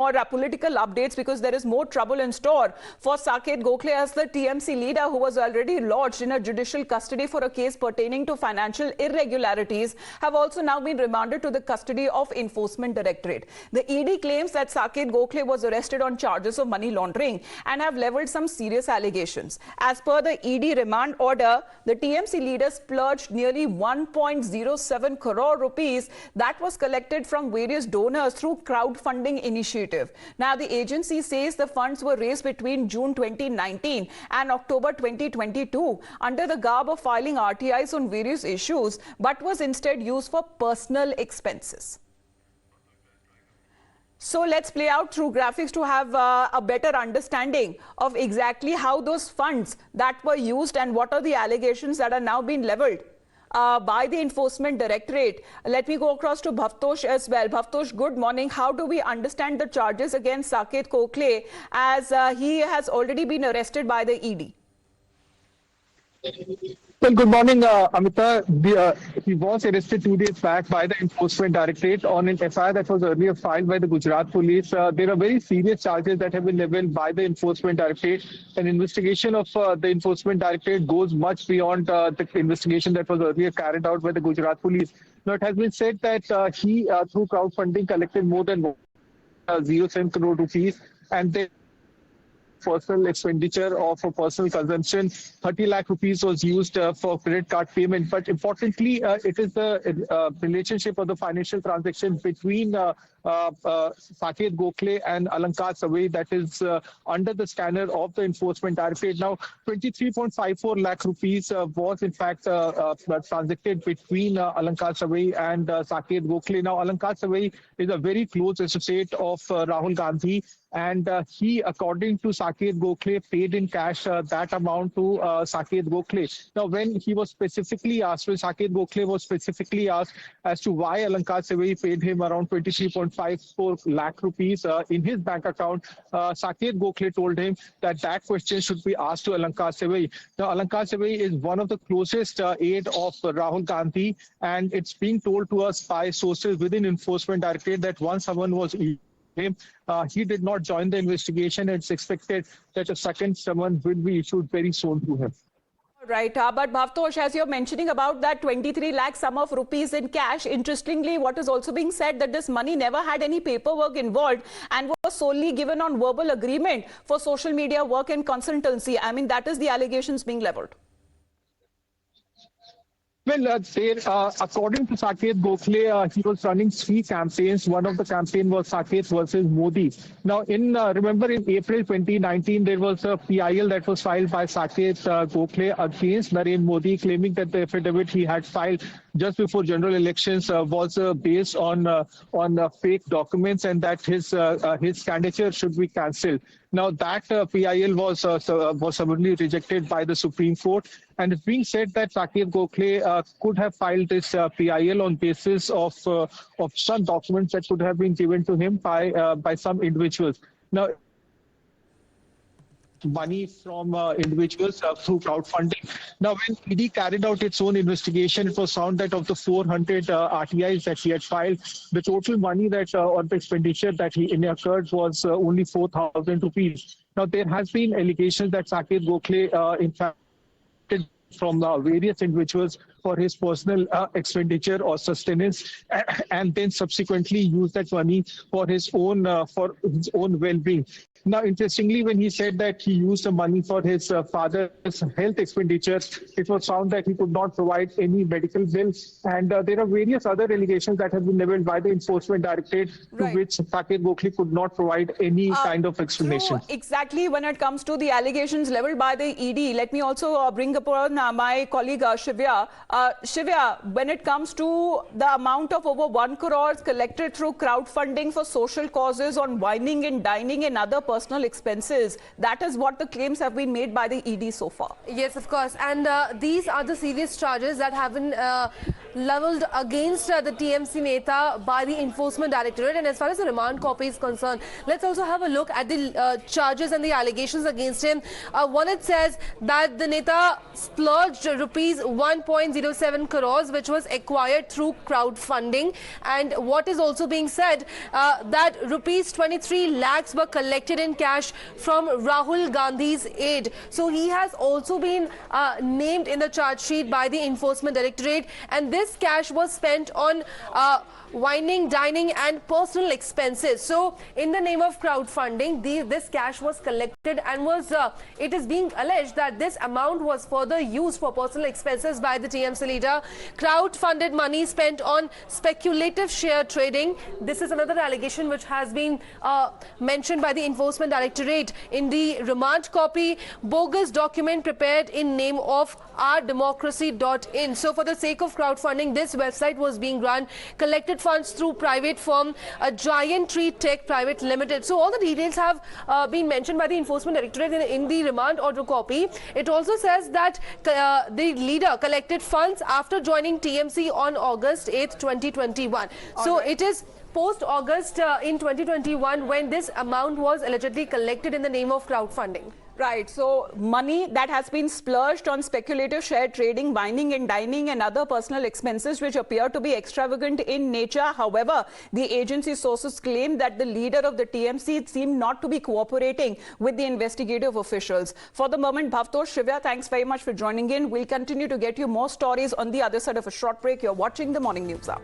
More political updates because there is more trouble in store for Saket Gokhale as the TMC leader, who was already lodged in a judicial custody for a case pertaining to financial irregularities, have also now been remanded to the custody of Enforcement Directorate. The ED claims that Saket Gokhale was arrested on charges of money laundering and have leveled some serious allegations. As per the ED remand order, the TMC leader splurged nearly 1.07 crore rupees that was collected from various donors through crowdfunding initiatives. Now, the agency says the funds were raised between June 2019 and October 2022 under the garb of filing RTIs on various issues, but was instead used for personal expenses. So let's play out through graphics to have a better understanding of exactly how those funds that were used and what are the allegations that are now being leveled by the Enforcement Directorate. Let me go across to Bhavtosh as well. Bhavtosh, good morning. How do we understand the charges against Saket Gokhale as he has already been arrested by the ED? Well, good morning, Amita. He was arrested 2 days back by the Enforcement Directorate on an FIR that was earlier filed by the Gujarat Police. There are very serious charges that have been leveled by the Enforcement Directorate. An investigation of the Enforcement Directorate goes much beyond the investigation that was earlier carried out by the Gujarat Police. Now, it has been said that he, through crowdfunding, collected more than 0.07 crore rupees, and then personal expenditure or for personal consumption, 30 lakh rupees was used for credit card payment. But importantly, it is the relationship of the financial transaction between Saket Gokhale and Alankar Savai that is under the scanner of the Enforcement Directorate. Now, 23.54 lakh rupees was in fact transacted between Alankar Savai and Saket Gokhale. Now, Alankar Savai is a very close associate of Rahul Gandhi, and he, according to Saket Gokhale, paid in cash that amount to Saket Gokhale. Now, when he was specifically asked, when Saket Gokhale was specifically asked as to why Alankar Savai paid him around 23.54 lakh rupees in his bank account, Saket Gokhale told him that that question should be asked to Alankar Savai. Now, Alankar Savai is one of the closest aide of Rahul Gandhi, and it's being told to us by sources within Enforcement Directorate that once someone was him, he did not join the investigation. It's expected that a second summons will be issued very soon to him. Right, but Bhavtosh, as you're mentioning about that 23 lakh sum of rupees in cash, interestingly, what is also being said that this money never had any paperwork involved and was solely given on verbal agreement for social media work and consultancy. I mean, that is the allegations being leveled. Well, according to Saket Gokhale, he was running 3 campaigns. One of the campaign was Saket versus Modi. Now, remember in April 2019, there was a PIL that was filed by Saket Gokhale against Narendra Modi, claiming that the affidavit he had filed just before general elections was based on fake documents, and that his candidature should be cancelled. Now, that PIL was summarily rejected by the Supreme Court, and it's being said that Saket Gokhale could have filed this PIL on basis of some documents that could have been given to him by some individuals. Now, money from individuals through crowdfunding. Now, when ED carried out its own investigation, it was found that of the 400 RTIs that he had filed, the total money that or the expenditure that he incurred was only 4,000 rupees. Now, there has been allegations that Saket Gokhale, in fact, from various individuals for his personal expenditure or sustenance, and then subsequently used that money for his own well-being. Now, interestingly, when he said that he used the money for his father's health expenditure, it was found that he could not provide any medical bills. And there are various other allegations that have been leveled by the Enforcement Directorate, to which Saket Gokhale could not provide any kind of explanation. Exactly, when it comes to the allegations leveled by the ED, let me also bring upon my colleague Shivya. Shivya, when it comes to the amount of over 1 crore collected through crowdfunding for social causes on wining and dining and other personal expenses, that is what the claims have been made by the ED so far. Yes, of course. And these are the serious charges that have been leveled against the TMC Neta by the Enforcement Directorate. And as far as the remand copy is concerned, let's also have a look at the charges and the allegations against him. One, it says that the Neta splurged rupees 1.07 crores, which was acquired through crowdfunding. And what is also being said, that rupees 23 lakhs were collected in cash from Rahul Gandhi's aide. So he has also been named in the charge sheet by the Enforcement Directorate, and this cash was spent on wining, dining and personal expenses. So in the name of crowdfunding, this cash was collected and it is being alleged that this amount was further used for personal expenses by the TMC leader. Crowd-funded money spent on speculative share trading. This is another allegation which has been mentioned by the Enforcement Directorate in the remand copy. Bogus document prepared in name of ourdemocracy.in. So for the sake of crowdfunding, this website was being run, collected funds through private firm, a Giant Tree Tech Private Limited. So all the details have been mentioned by the Enforcement Directorate in the remand order copy. It also says that the leader collected funds after joining TMC on August 8th, 2021. So it is post-August in 2021 when this amount was allegedly collected in the name of crowdfunding. Right. So money that has been splurged on speculative share trading, wining and dining and other personal expenses which appear to be extravagant in nature. However, the agency sources claim that the leader of the TMC seemed not to be cooperating with the investigative officials. For the moment, Bhavtosh, Shivya, thanks very much for joining in. We'll continue to get you more stories on the other side of a short break. You're watching the Morning News Hour.